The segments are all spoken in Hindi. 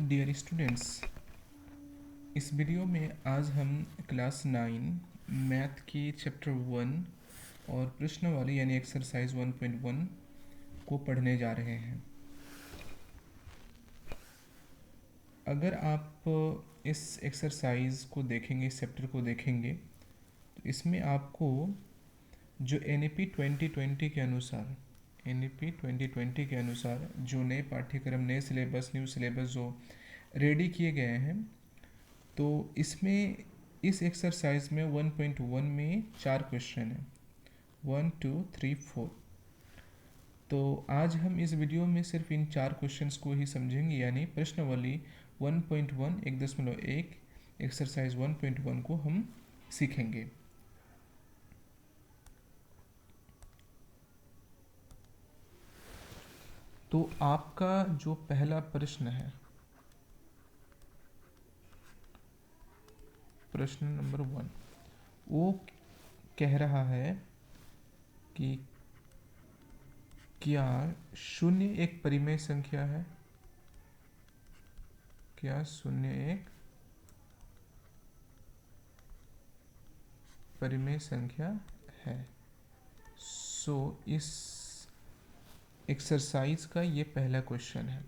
डियर स्टूडेंट्स, इस वीडियो में आज हम क्लास 9 मैथ की चैप्टर 1 और प्रश्नावली यानी एक्सरसाइज 1.1 को पढ़ने जा रहे हैं। अगर आप इस एक्सरसाइज को देखेंगे, इस चैप्टर को देखेंगे, तो इसमें आपको जो NEP 2020 के अनुसार जो नए पाठ्यक्रम, नए सिलेबस, न्यू सिलेबस जो रेडी किए गए हैं, तो इसमें इस एक्सरसाइज में 1.1 में 4 क्वेश्चन हैं, 1 2 3 4। तो आज हम इस वीडियो में सिर्फ इन 4 क्वेश्चंस को ही समझेंगे, यानी प्रश्नावली 1.1 1.1 एक्सरसाइज 1.1 को हम सीखेंगे। तो आपका जो पहला प्रश्न है, प्रश्न नंबर 1, वो कह रहा है कि क्या शून्य एक परिमेय संख्या है? क्या शून्य एक परिमेय संख्या है? इस एक्सरसाइज का ये पहला क्वेश्चन है।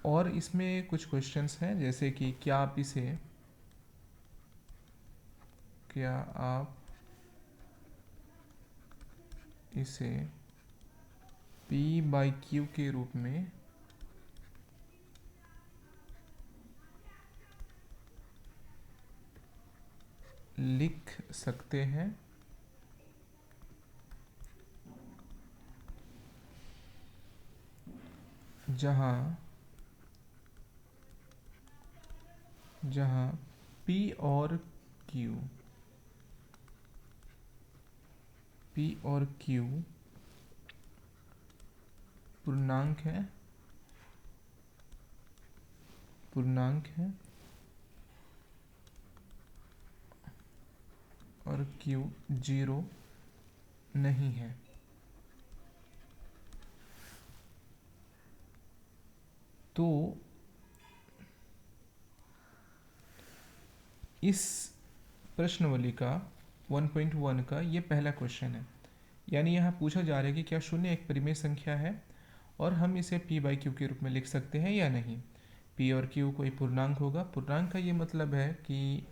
और इसमें कुछ क्वेश्चंस हैं, जैसे कि क्या आप इसे P/Q के रूप में लिख सकते हैं? जहां P और Q पूर्णांक है और Q 0 नहीं है। तो इस प्रश्नावली का 1.1 का ये पहला क्वेश्चन है, यानी यहाँ पूछा जा रहा है कि क्या शून्य एक परिमेय संख्या है और हम इसे P/Q के रूप में लिख सकते हैं या नहीं। P और Q कोई पूर्णांक होगा। पूर्णांक का ये मतलब है कि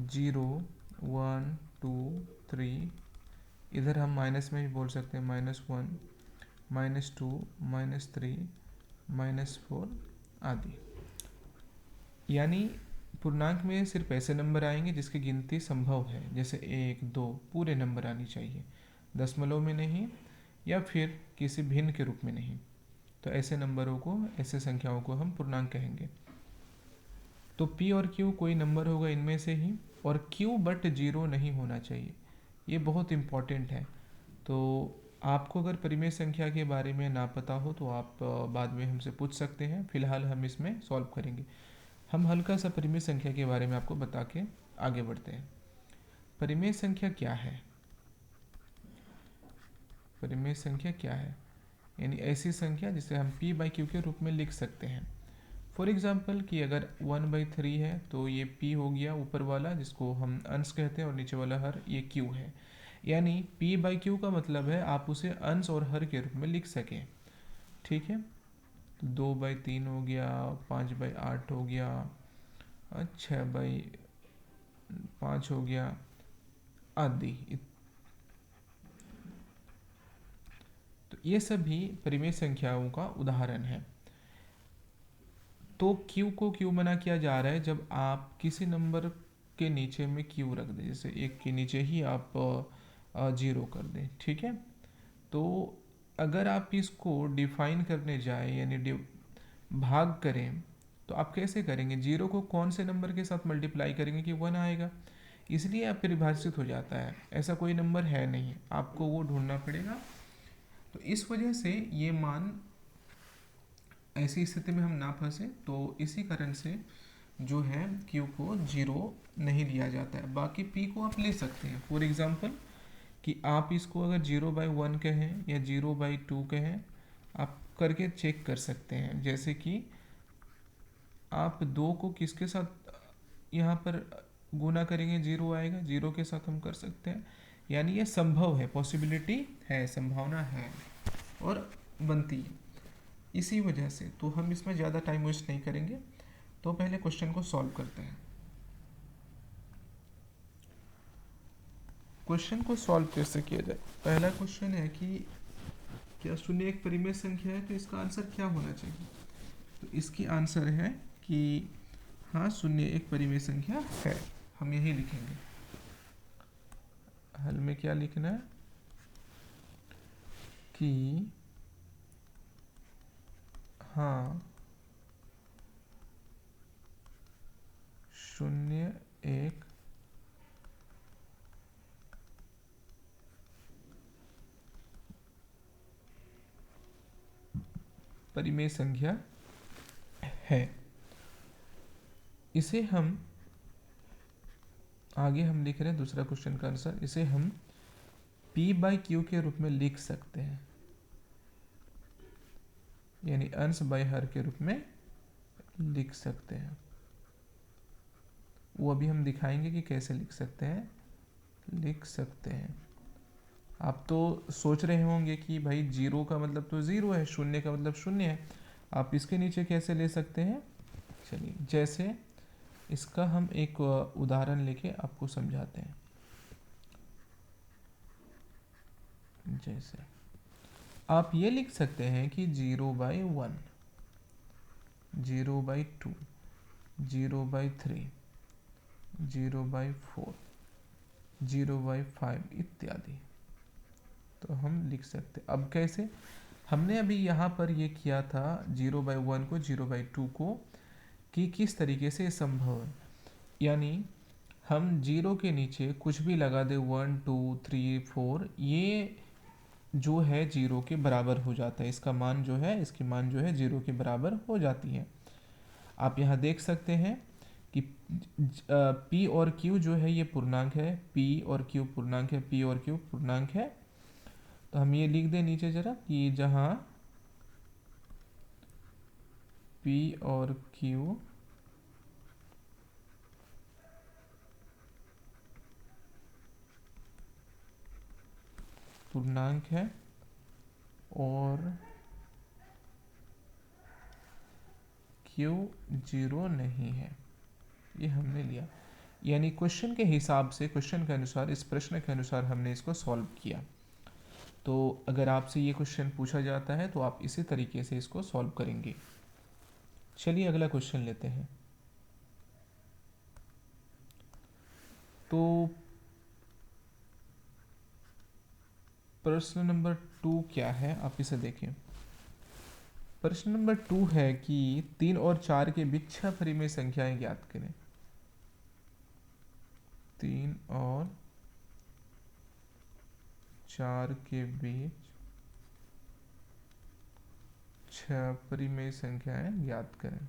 0 1 2 3, इधर हम माइनस में भी बोल सकते हैं, -1 -2 -3 -4 आदि। यानी पूर्णांक में सिर्फ ऐसे नंबर आएंगे जिसकी गिनती संभव है, जैसे 1 2 पूरे नंबर आनी चाहिए, दशमलव में नहीं या फिर किसी भिन्न के रूप में नहीं। तो ऐसे नंबरों को, ऐसे संख्याओं को हम पूर्णांक कहेंगे। तो P और Q कोई नंबर होगा इनमें से ही, और Q बट 0 नहीं होना चाहिए। ये बहुत इम्पॉर्टेंट है। तो आपको अगर परिमेय संख्या के बारे में ना पता हो तो आप बाद में हमसे पूछ सकते हैं। फिलहाल हम इसमें सॉल्व करेंगे। हम हल्का सा परिमेय संख्या के बारे में आपको बता के आगे बढ़ते हैं। परिमेय संख्या क्या है? परिमेय संख्या क्या है? यानी ऐसी संख्या जिसे हम P/Q के रूप में लिख सकते हैं। फॉर एग्जाम्पल कि अगर 1/3 है तो ये P हो गया ऊपर वाला, जिसको हम अंश कहते हैं, और नीचे वाला हर ये Q है। यानी P/Q का मतलब है आप उसे अंश और हर के रूप में लिख सकें। ठीक है, 2/3 हो गया, 5/8 हो गया, 6/5 हो गया आदि। तो ये सभी परिमेय संख्याओं का उदाहरण है। तो Q को क्यों मना किया जा रहा है? जब आप किसी नंबर के नीचे में Q रख दें, जैसे 1 के नीचे ही आप 0 कर दें, ठीक है। तो अगर आप इसको डिफाइन करने जाए, यानी भाग करें, तो आप कैसे करेंगे? 0 को कौन से नंबर के साथ मल्टीप्लाई करेंगे कि 1 आएगा? इसलिए आप परिभाषित हो जाता है, ऐसा कोई नंबर है नहीं, आपको वो ढूंढना पड़ेगा। तो इस वजह से ये मान, ऐसी स्थिति में हम ना फंसे, तो इसी कारण से जो है Q को 0 नहीं लिया जाता है। बाकी P को आप ले सकते हैं। फॉर एग्जांपल कि आप इसको अगर 0/1 कहें या 0/2 कहें, आप करके चेक कर सकते हैं। जैसे कि आप 2 को किसके साथ यहाँ पर गुना करेंगे, 0 आएगा, 0 के साथ हम कर सकते हैं। यानी ये संभव है, पॉसिबिलिटी है, संभावना है और बनती है। इसी वजह से तो हम इसमें ज़्यादा टाइम वेस्ट नहीं करेंगे, तो पहले क्वेश्चन को सॉल्व करते हैं। क्वेश्चन को सॉल्व कैसे किया जाए? पहला क्वेश्चन है कि क्या शून्य एक परिमेय संख्या है, तो इसका आंसर क्या होना चाहिए? तो इसकी आंसर है कि हाँ, शून्य एक परिमेय संख्या है। हम यही लिखेंगे। हल में क्या लिखना है कि हाँ, शून्य एक परिमेय संख्या है। इसे हम आगे हम लिख रहे हैं दूसरा क्वेश्चन का आंसर। इसे हम p/q के रूप में लिख सकते हैं, यानी अंश बाय हर के रूप में लिख सकते हैं। वो अभी हम दिखाएंगे कि कैसे लिख सकते हैं। आप तो सोच रहे होंगे कि भाई 0 का मतलब तो 0 है, शून्य का मतलब शून्य है, आप इसके नीचे कैसे ले सकते हैं? चलिए, जैसे इसका हम एक उदाहरण लेके आपको समझाते हैं। जैसे आप ये लिख सकते हैं कि 0/1, 0/2, 0/3, 0/4, 0/5 इत्यादि। तो हम लिख सकते, अब कैसे? हमने अभी यहाँ पर ये किया था 0/1 को, 0/2 को, कि किस तरीके से संभव है। यानी हम 0 के नीचे कुछ भी लगा दे, 1 2 3 4, ये जो है 0 के बराबर हो जाता है। इसका मान जो है, इसकी मान जो है 0 के बराबर हो जाती है। आप यहाँ देख सकते हैं कि p और q जो है ये पूर्णांक है, p और q पूर्णांक है, p और q पूर्णांक है। तो हम ये लिख दें नीचे जरा कि जहाँ p और q पूर्णांक है और q 0 नहीं है, ये हमने लिया। यानी क्वेश्चन के हिसाब से, क्वेश्चन के अनुसार, इस प्रश्न के अनुसार हमने इसको सॉल्व किया। तो अगर आपसे ये क्वेश्चन पूछा जाता है तो आप इसी तरीके से इसको सॉल्व करेंगे। चलिए अगला क्वेश्चन लेते हैं। तो प्रश्न नंबर 2 क्या है, आप इसे देखें। प्रश्न नंबर 2 है कि 3 और 4 के बीच 6 परिमेय संख्याएं ज्ञात करें। 3 और 4 के बीच 6 परिमेय संख्याएं ज्ञात करें।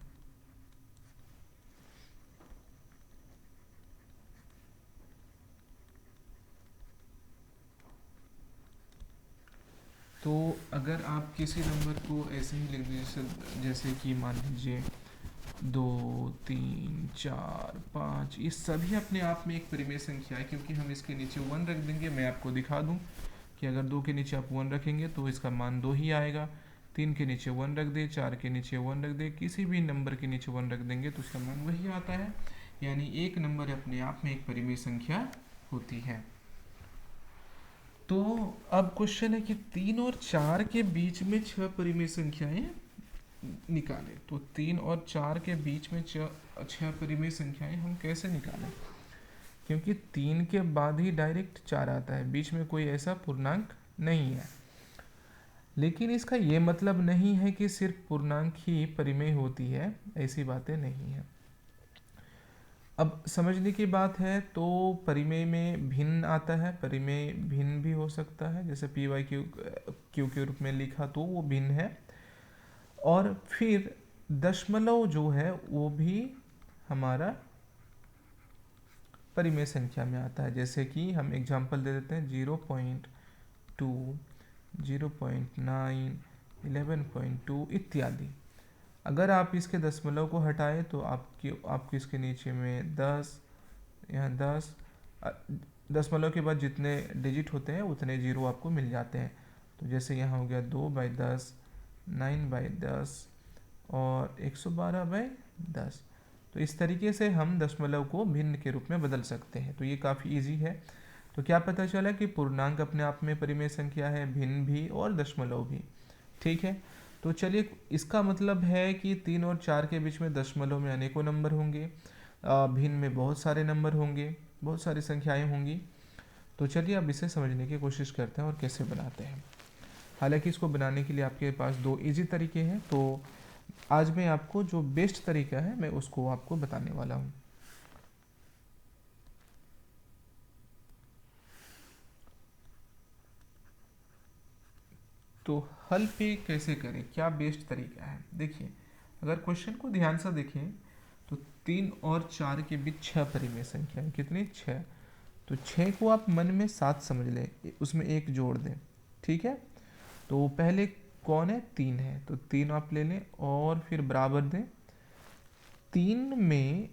तो अगर आप किसी नंबर को ऐसे ही लिख दीजिए, जैसे कि मान लीजिए 2 3 4 5, ये सभी अपने आप में एक परिमेय संख्या है, क्योंकि हम इसके नीचे 1 रख देंगे। मैं आपको दिखा दूं कि अगर 2 के नीचे आप 1 रखेंगे तो इसका मान 2 ही आएगा। 3 के नीचे 1 रख दे, 4 के नीचे 1 रख दे, किसी भी नंबर के नीचे 1 रख देंगे तो उसका मान वही आता है। यानी एक नंबर अपने आप में एक परिमेय संख्या होती है। तो अब क्वेश्चन है कि 3 और 4 के बीच में 6 परिमेय संख्याएं निकालें। तो 3 और 4 के बीच में 6 परिमेय संख्याएं हम कैसे निकालें? क्योंकि 3 के बाद ही डायरेक्ट 4 आता है, बीच में कोई ऐसा पूर्णांक नहीं है। लेकिन इसका ये मतलब नहीं है कि सिर्फ पूर्णांक ही परिमेय होती है, ऐसी बातें नहीं है। अब समझने की बात है, तो परिमेय में भिन्न आता है, परिमेय भिन्न भी हो सकता है, जैसे p/q के रूप में लिखा तो वो भिन्न है। और फिर दशमलव जो है वो भी हमारा परिमेय संख्या में आता है। जैसे कि हम एग्जांपल दे देते हैं 0.2, 0.9, 11.2 इत्यादि। अगर आप इसके दशमलव को हटाएं तो आपको इसके नीचे में 10, यहाँ 10, दशमलव के बाद जितने डिजिट होते हैं उतने जीरो आपको मिल जाते हैं। तो जैसे यहाँ हो गया 2/10, 9/10 और 112/10। तो इस तरीके से हम दशमलव को भिन्न के रूप में बदल सकते हैं। तो ये काफ़ी इजी है। तो क्या पता चला कि पूर्णांक अपने आप में परिमेय संख्या है, भिन्न भी और दशमलव भी। ठीक है, तो चलिए, इसका मतलब है कि 3 और 4 के बीच में दशमलव में अनेकों नंबर होंगे, भिन्न में बहुत सारे नंबर होंगे, बहुत सारी संख्याएं होंगी। तो चलिए अब इसे समझने की कोशिश करते हैं और कैसे बनाते हैं। हालांकि इसको बनाने के लिए आपके पास दो इजी तरीके हैं, तो आज मैं आपको जो बेस्ट तरीका है मैं उसको आपको बताने वाला हूँ। तो हल पे कैसे करें, क्या बेस्ट तरीका है। देखिए, अगर क्वेश्चन को ध्यान से देखें तो 3 और 4 के बीच 6 परिमेय संख्या है। कितनी? 6। तो 6 को आप मन में 7 समझ लें, उसमें एक जोड़ दें। ठीक है, तो पहले कौन है? 3 है, तो 3 आप ले लें और फिर बराबर दें। 3 में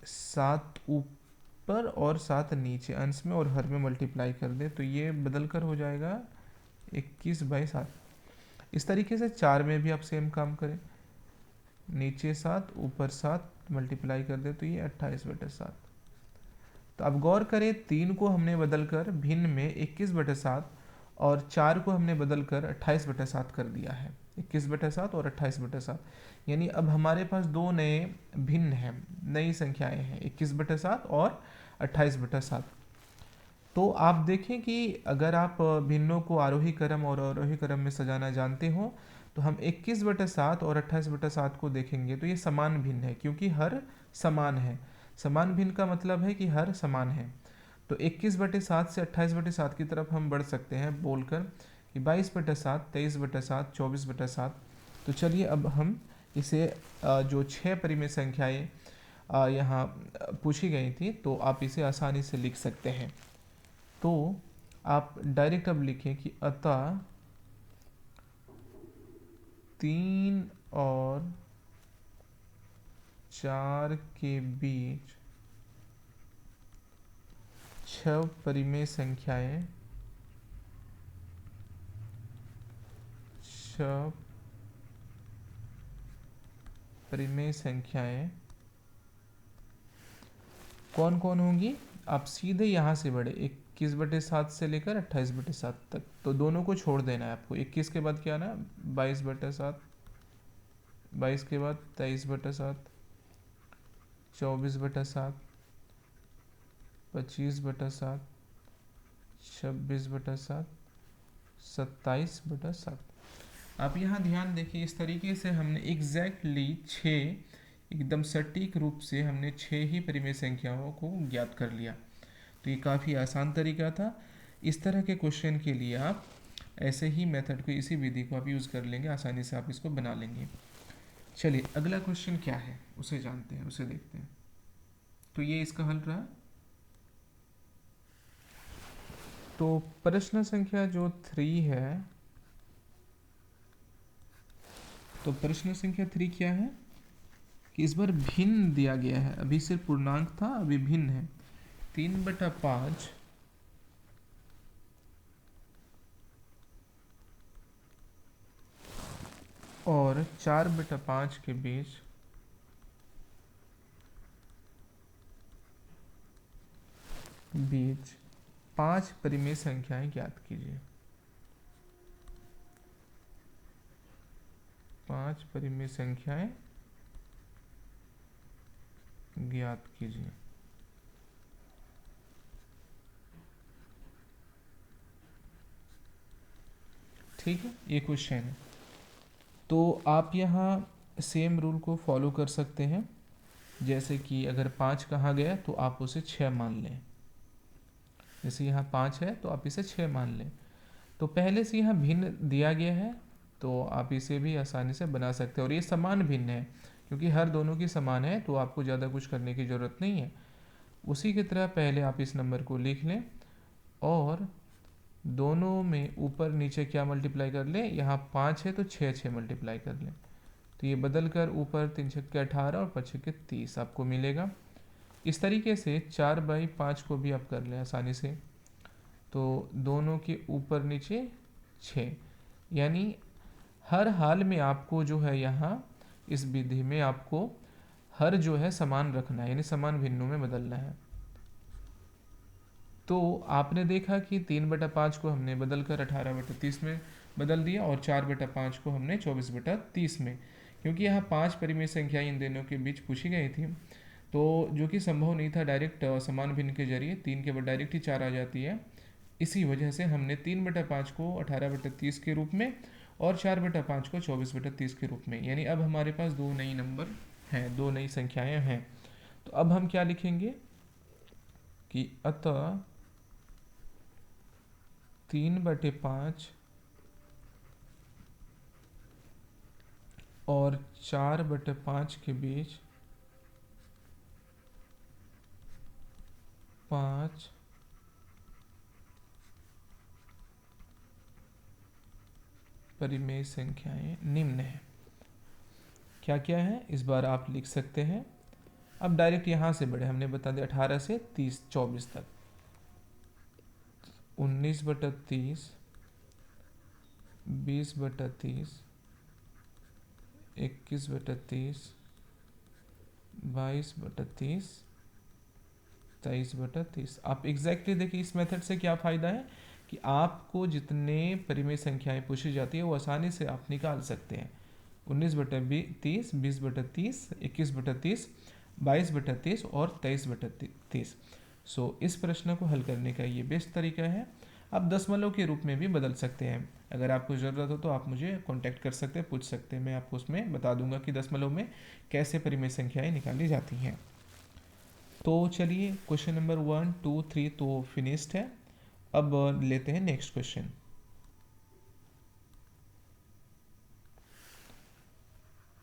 7 ऊपर और 7 नीचे, अंश में और हर में मल्टीप्लाई कर दें तो ये बदल कर हो जाएगा 21/7। इस तरीके से 4 में भी आप सेम काम करें, नीचे 7 ऊपर 7 मल्टीप्लाई कर दे तो ये 28/7। तो अब गौर करें, 3 को हमने बदलकर भिन्न में 21/7 और 4 को हमने बदलकर 28/7 कर दिया है। 21/7 और 28/7, यानी अब हमारे पास दो नए भिन्न हैं, नई संख्याएं हैं, 21/7 और 28/7। तो आप देखें कि अगर आप भिन्नों को आरोही क्रम और अवरोही क्रम में सजाना जानते हो तो हम 21/7 और 28/7 को देखेंगे तो ये समान भिन्न है, क्योंकि हर समान है। समान भिन्न का मतलब है कि हर समान है। तो 21/7 से 28/7 की तरफ हम बढ़ सकते हैं बोलकर कि 22/7, 23/7, 24/7। तो चलिए अब हम इसे जो 6 परिमेय संख्याएं यहाँ पूछी गई थी तो आप इसे आसानी से लिख सकते हैं। तो आप डायरेक्ट अब लिखें कि अतः 3 और 4 के बीच 6 परिमेय संख्याएं 6 परिमेय संख्याएं कौन कौन होंगी। आप सीधे यहाँ से बढ़े 21/7 से लेकर 28/7 तक, तो दोनों को छोड़ देना है आपको। 21 के बाद क्या आना? 22/7, 22 के बाद 23/7, 24/7, 25/7, 26/7, 27/7। आप यहाँ ध्यान देखिए, इस तरीके से हमने एग्जैक्टली 6, एकदम सटीक रूप से हमने 6 ही परिमेय संख्याओं को ज्ञात कर लिया। तो ये काफ़ी आसान तरीका था। इस तरह के क्वेश्चन के लिए आप ऐसे ही मेथड को, इसी विधि को आप यूज़ कर लेंगे, आसानी से आप इसको बना लेंगे। चलिए अगला क्वेश्चन क्या है उसे जानते हैं, उसे देखते हैं। तो ये इसका हल रहा। तो प्रश्न संख्या जो 3 है, तो प्रश्न संख्या 3 क्या है कि इस बार भिन्न दिया गया है। अभी सिर्फ पूर्णांक था, अभी भिन्न है। 3/5 और 4/5 के बीच बीच 5 परिमेय संख्याएं ज्ञात कीजिए। 5 परिमेय संख्याएं ज्ञात कीजिए। ठीक है, ये क्वेश्चन है। तो आप यहाँ सेम रूल को फॉलो कर सकते हैं, जैसे कि अगर 5 कहा गया तो आप उसे 6 मान लें। जैसे यहाँ 5 है तो आप इसे 6 मान लें। तो पहले से यहाँ भिन्न दिया गया है तो आप इसे भी आसानी से बना सकते हैं, और ये समान भिन्न है क्योंकि हर दोनों की समान है, तो आपको ज़्यादा कुछ करने की ज़रूरत नहीं है। उसी की तरह पहले आप इस नंबर को लिख लें और दोनों में ऊपर नीचे क्या मल्टीप्लाई कर ले, यहाँ 5 है तो 6 6 मल्टीप्लाई कर ले, तो ये बदल कर ऊपर 3 छक्के 18 और 5 छक्के 30 आपको मिलेगा। इस तरीके से 4/5 को भी आप कर लें आसानी से, तो दोनों के ऊपर नीचे 6, यानी हर हाल में आपको जो है यहाँ इस विधि में आपको हर जो है समान रखना है, यानी समान भिन्नों में बदलना है। तो आपने देखा कि 3/5 को हमने बदल कर 18/30 में बदल दिया और 4/5 को हमने 24/30 में, क्योंकि यहाँ 5 परिमेय संख्याएं इन दोनों के बीच पूछी गई थी, तो जो कि संभव नहीं था डायरेक्ट समान भिन्न के जरिए, 3 के बाद डायरेक्ट ही 4 आ जाती है। इसी वजह से हमने 3/5 को 18/30 के रूप में और 4/5 को 24/30 के रूप में, यानी अब हमारे पास दो नई नंबर हैं, दो नई संख्याएं हैं। तो अब हम क्या लिखेंगे कि अतः 3/5 और 4/5 के बीच 5 परिमेय संख्याएं निम्न है। क्या क्या है इस बार आप लिख सकते हैं। अब डायरेक्ट यहाँ से बढ़े, हमने बता दिया 18 से 24 तक, 19/30, 20/30, 21/30, 22/30, 23/30। आप एग्जैक्टली देखिए इस मेथड से क्या फ़ायदा है कि आपको जितने परिमेय संख्याएं पूछी जाती है वो आसानी से आप निकाल सकते हैं। 19/30, 20/30, 21/30, 22/30 और 23/30। सो इस प्रश्न को हल करने का ये बेस्ट तरीका है। आप दशमलव के रूप में भी बदल सकते हैं। अगर आपको ज़रूरत हो तो आप मुझे कांटेक्ट कर सकते हैं, पूछ सकते हैं, मैं आपको उसमें बता दूंगा कि दशमलव में कैसे परिमेय संख्याएं निकाली जाती हैं। तो चलिए क्वेश्चन नंबर 1, 2, 3 तो फिनिश्ड है। अब लेते हैं नेक्स्ट क्वेश्चन।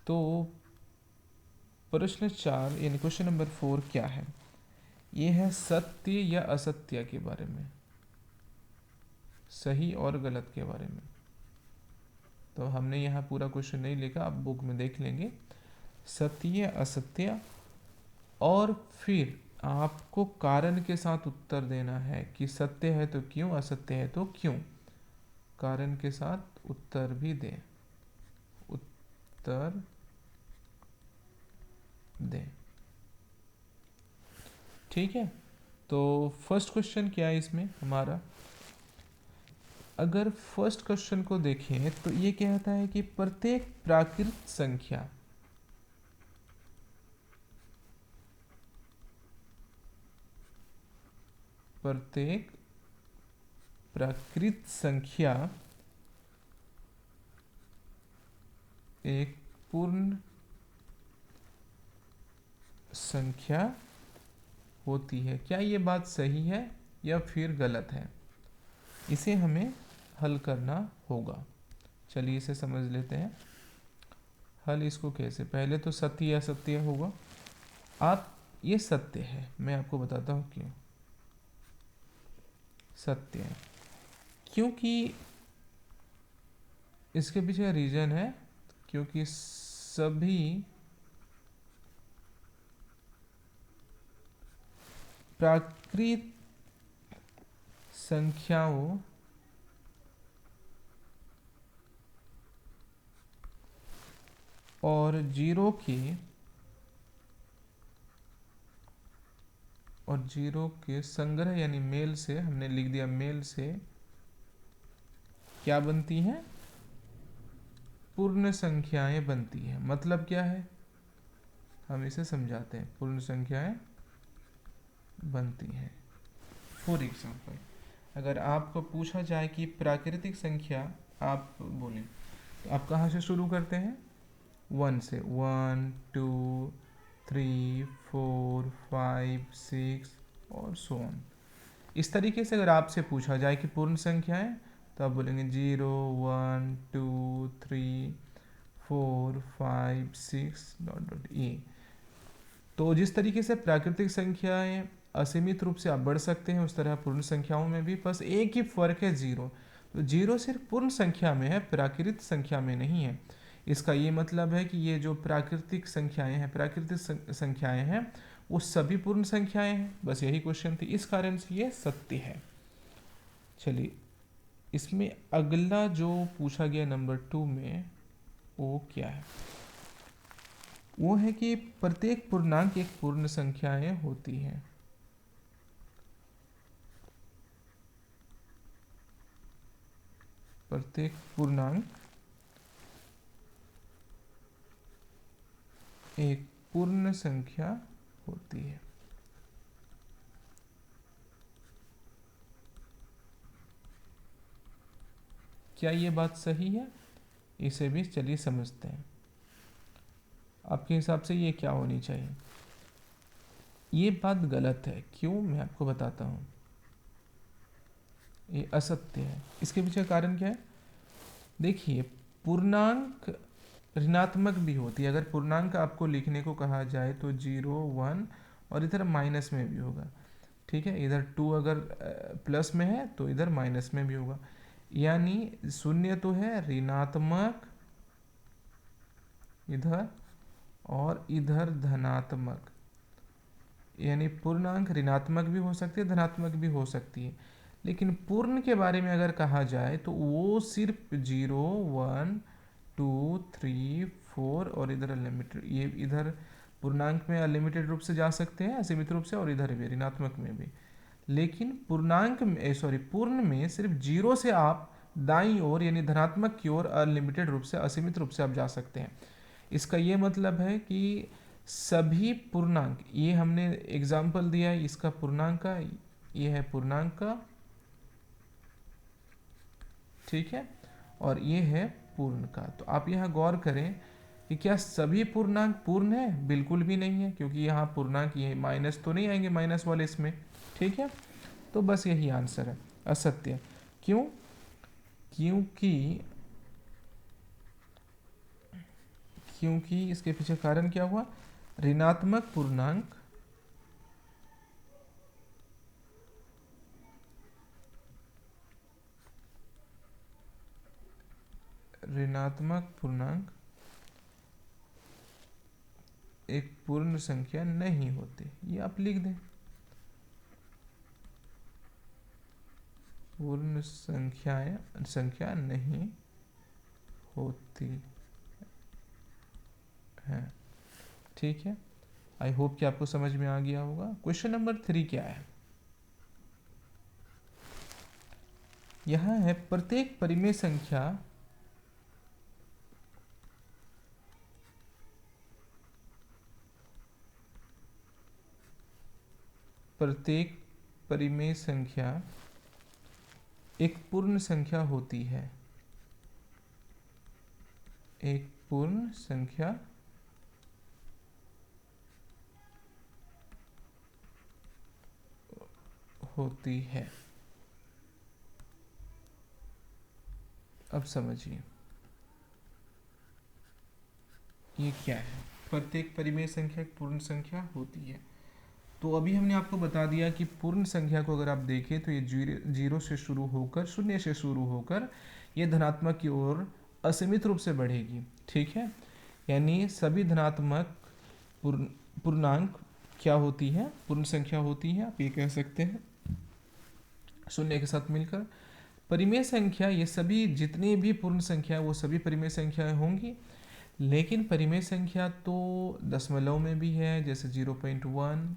तो प्रश्न 4 यानी क्वेश्चन नंबर 4 क्या है, ये है सत्य या असत्य के बारे में, सही और गलत के बारे में। तो हमने यहाँ पूरा क्वेश्चन नहीं लिखा, आप बुक में देख लेंगे। सत्य असत्य, और फिर आपको कारण के साथ उत्तर देना है कि सत्य है तो क्यों, असत्य है तो क्यों। कारण के साथ उत्तर भी दें, उत्तर दें। ठीक है, तो फर्स्ट क्वेश्चन क्या है इसमें हमारा, अगर फर्स्ट क्वेश्चन को देखें तो ये कहता है कि प्रत्येक प्राकृत संख्या प्रत्येक प्राकृत संख्या एक पूर्ण संख्या होती है। क्या ये बात सही है या फिर गलत है, इसे हमें हल करना होगा। चलिए इसे समझ लेते हैं। हल इसको कैसे, पहले तो सत्य या असत्य होगा। आप ये सत्य है, मैं आपको बताता हूँ क्यों सत्य है, क्योंकि इसके पीछे रीजन है, क्योंकि सभी प्राकृत संख्याओं और जीरो के संग्रह यानी मेल से, हमने लिख दिया मेल से क्या बनती हैं, पूर्ण संख्याएं बनती हैं। मतलब क्या है, हम इसे समझाते हैं। पूर्ण संख्याएं बनती हैं। फॉर एग्जाम्पल, अगर आपको पूछा जाए कि प्राकृतिक संख्या आप बोलें, तो आप कहाँ से शुरू करते हैं, 1 से, 1 2 3 4 5 6 और सो ऑन। इस तरीके से अगर आपसे पूछा जाए कि पूर्ण संख्याएं, तो आप बोलेंगे 0 1 2 3 4 5 6 डॉट डॉट ए। तो जिस तरीके से प्राकृतिक संख्याएं असीमित रूप से आप बढ़ सकते हैं, उस तरह पूर्ण संख्याओं में भी, बस एक ही फर्क है जीरो। तो जीरो सिर्फ पूर्ण संख्या में है, प्राकृत संख्या में नहीं है। इसका ये मतलब है कि ये जो प्राकृतिक संख्याएं हैं, प्राकृतिक संख्याएं हैं, वो सभी पूर्ण संख्याएं हैं। बस यही क्वेश्चन थी, इस कारण से ये सत्य है। चलिए, इसमें अगला जो पूछा गया नंबर 2 में, वो क्या है? वो है कि प्रत्येक पूर्णांक एक पूर्ण संख्याएं होती हैं। प्रत्येक पूर्णांक एक पूर्ण संख्या होती है। क्या ये बात सही है? इसे भी चलिए समझते हैं। आपके हिसाब से ये क्या होनी चाहिए? ये बात गलत है। क्यों? मैं आपको बताता हूँ। ये असत्य है। इसके पीछे कारण क्या है? देखिए, पूर्णांक ऋणात्मक भी होती है। अगर पूर्णांक आपको लिखने को कहा जाए तो 0, 1 और इधर माइनस में भी होगा। ठीक है, इधर 2 अगर प्लस में है तो इधर माइनस में भी होगा। यानी शून्य तो है ऋणात्मक इधर, और इधर धनात्मक। यानी पूर्णांक ऋणात्मक भी हो सकती है, धनात्मक भी हो सकती है। लेकिन पूर्ण के बारे में अगर कहा जाए तो वो सिर्फ 0, 1, 2, 3, 4 और इधर अनलिमिटेड, ये इधर पूर्णांक में अनलिमिटेड रूप से जा सकते हैं, असीमित रूप से, और इधर भी ऋणात्मक में भी। लेकिन पूर्णांक में, सॉरी, पूर्ण में सिर्फ 0 से आप दाईं ओर यानी धनात्मक की ओर अनलिमिटेड रूप से, असीमित रूप से आप जा सकते हैं। इसका ये मतलब है कि सभी पूर्णांक, ये हमने एग्जाम्पल दिया है इसका पूर्णांक का, ये है पूर्णांक का, ठीक है, और ये है पूर्ण का। तो आप यहाँ गौर करें कि क्या सभी पूर्णांक पूर्ण है? बिल्कुल भी नहीं है, क्योंकि यहाँ पूर्णांक, ये माइनस तो नहीं आएंगे माइनस वाले इसमें। ठीक है, तो बस यही आंसर है, असत्य। क्यों? क्योंकि क्योंकि इसके पीछे कारण क्या हुआ? ऋणात्मक पूर्णांक ऋणात्मक पूर्णांक एक पूर्ण संख्या नहीं होती। ये आप लिख दें, पूर्ण संख्या नहीं होती है। ठीक है, आई होप कि आपको समझ में आ गया होगा। क्वेश्चन नंबर 3 क्या है? यह है प्रत्येक परिमेय संख्या प्रत्येक परिमेय संख्या एक पूर्ण संख्या होती है। एक पूर्ण संख्या होती है। अब समझिए ये क्या है। प्रत्येक परिमेय संख्या एक पूर्ण संख्या होती है। तो अभी हमने आपको बता दिया कि पूर्ण संख्या को अगर आप देखें तो ये जीरो से शुरू होकर, शून्य से शुरू होकर ये धनात्मक की ओर असीमित रूप से बढ़ेगी। ठीक है, यानी सभी धनात्मक पूर्णांक क्या होती है? पूर्ण संख्या होती है, आप ये कह सकते हैं, शून्य के साथ मिलकर। परिमेय संख्या, ये सभी जितनी भी पूर्ण संख्या है वो सभी परिमेय संख्याएं होंगी। लेकिन परिमेय संख्या तो दशमलव में भी है, जैसे 0.1,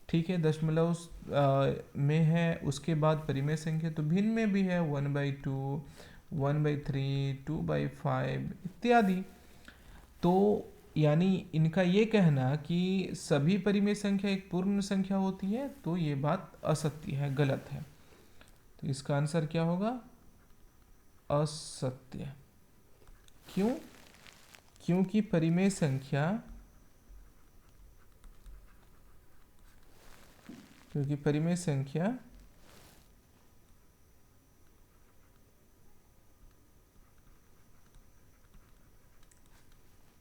ठीक है, दशमलव में है। उसके बाद परिमेय संख्या तो भिन्न में भी है, 1/2, 1/3, 2/5 इत्यादि। तो यानी इनका ये कहना कि सभी परिमेय संख्या एक पूर्ण संख्या होती है, तो ये बात असत्य है, गलत है। तो इसका आंसर क्या होगा? असत्य। क्यों? क्योंकि परिमेय संख्या क्योंकि परिमेय संख्या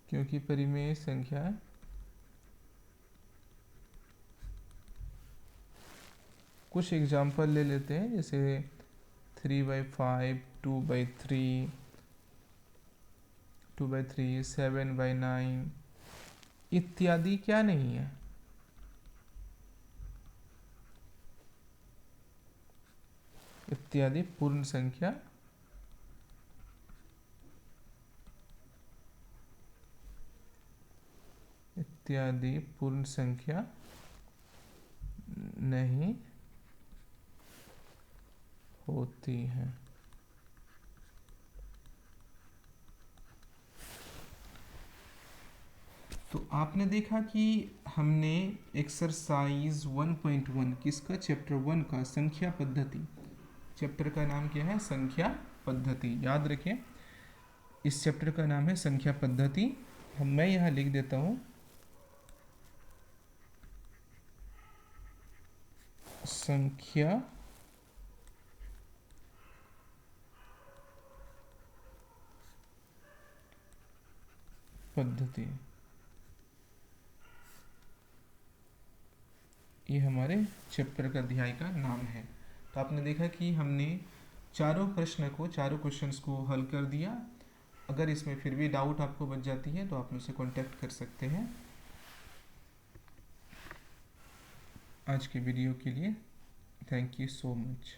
क्योंकि परिमेय संख्या कुछ एग्जाम्पल ले लेते हैं, जैसे 3/5, 2/3, 2/3, 7/9 इत्यादि क्या नहीं है, इत्यादि पूर्ण संख्या इत्यादि पूर्ण संख्या नहीं होती हैं। तो आपने देखा कि हमने एक्सरसाइज 1.1 किसका, चैप्टर 1 का संख्या पद्धति, चैप्टर का नाम क्या है, संख्या पद्धति, याद रखें इस चैप्टर का नाम है संख्या पद्धति। मैं यहाँ लिख देता हूँ संख्या पद्धति, ये हमारे चैप्टर का अध्याय का नाम है। तो आपने देखा कि हमने चारों क्वेश्चंस को हल कर दिया। अगर इसमें फिर भी डाउट आपको बच जाती है तो आप मुझसे कांटेक्ट कर सकते हैं। आज के वीडियो के लिए थैंक यू सो मच।